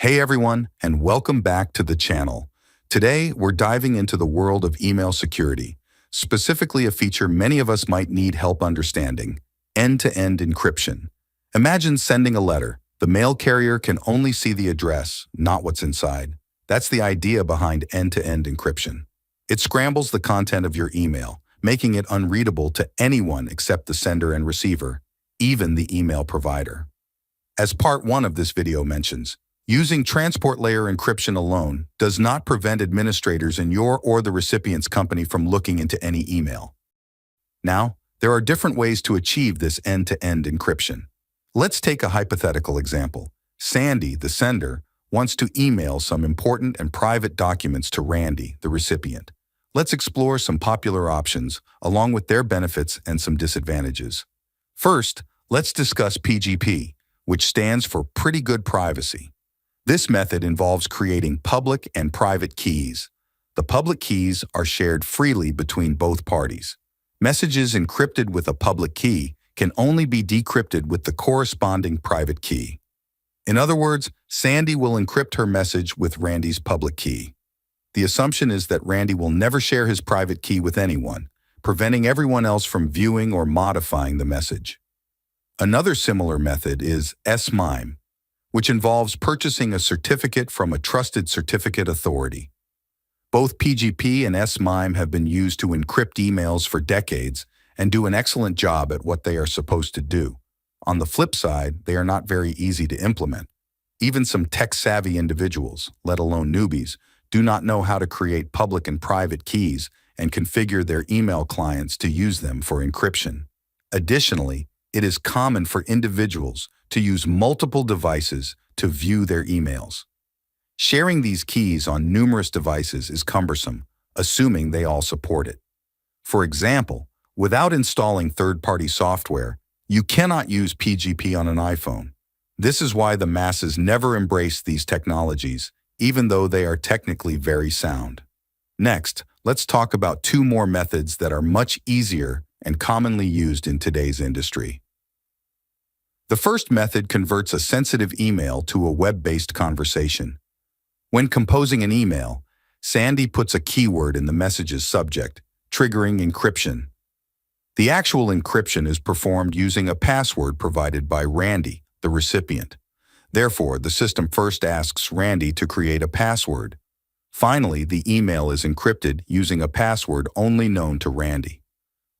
Hey everyone, and welcome back to the channel. Today, we're diving into the world of email security, specifically a feature many of us might need help understanding: end-to-end encryption. Imagine sending a letter. The mail carrier can only see the address, not what's inside. That's the idea behind end-to-end encryption. It scrambles the content of your email, making it unreadable to anyone except the sender and receiver, even the email provider. As part 1 of this video mentions, using transport layer encryption alone does not prevent administrators in your or the recipient's company from looking into any email. Now, there are different ways to achieve this end-to-end encryption. Let's take a hypothetical example. Sandy, the sender, wants to email some important and private documents to Randy, the recipient. Let's explore some popular options, along with their benefits and some disadvantages. First, let's discuss PGP, which stands for Pretty Good Privacy. This method involves creating public and private keys. The public keys are shared freely between both parties. Messages encrypted with a public key can only be decrypted with the corresponding private key. In other words, Sandy will encrypt her message with Randy's public key. The assumption is that Randy will never share his private key with anyone, preventing everyone else from viewing or modifying the message. Another similar method is S-MIME, which involves purchasing a certificate from a trusted certificate authority. Both PGP and S-MIME have been used to encrypt emails for decades and do an excellent job at what they are supposed to do. On the flip side, they are not very easy to implement. Even some tech-savvy individuals, let alone newbies, do not know how to create public and private keys and configure their email clients to use them for encryption. Additionally, it is common for individuals to use multiple devices to view their emails. Sharing these keys on numerous devices is cumbersome, assuming they all support it. For example, without installing third-party software, you cannot use PGP on an iPhone. This is why the masses never embrace these technologies, even though they are technically very sound. Next, let's talk about 2 more methods that are much easier and commonly used in today's industry. The first method converts a sensitive email to a web-based conversation. When composing an email, Sandy puts a keyword in the message's subject, triggering encryption. The actual encryption is performed using a password provided by Randy, the recipient. Therefore, the system first asks Randy to create a password. Finally, the email is encrypted using a password only known to Randy.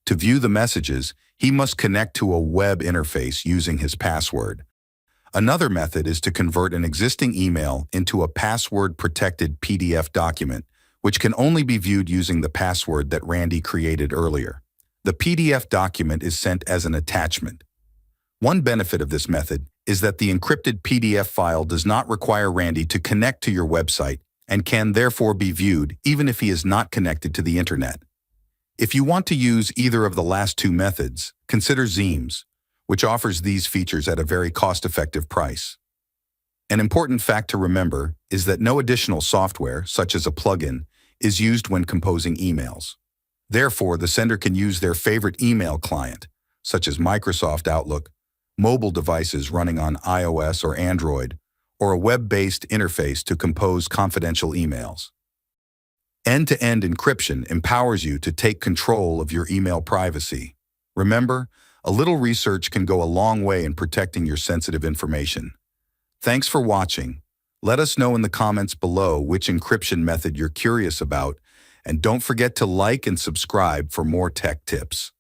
To view the messages, he must connect to a web interface using his password. Another method is to convert an existing email into a password-protected PDF document, which can only be viewed using the password that Randy created earlier. The PDF document is sent as an attachment. One benefit of this method is that the encrypted PDF file does not require Randy to connect to your website and can therefore be viewed even if he is not connected to the internet. If you want to use either of the last 2 methods, consider Zeems, which offers these features at a very cost-effective price. An important fact to remember is that no additional software, such as a plugin, is used when composing emails. Therefore, the sender can use their favorite email client, such as Microsoft Outlook, mobile devices running on iOS or Android, or a web-based interface to compose confidential emails. End-to-end encryption empowers you to take control of your email privacy. Remember, a little research can go a long way in protecting your sensitive information. Thanks for watching. Let us know in the comments below which encryption method you're curious about, and don't forget to like and subscribe for more tech tips.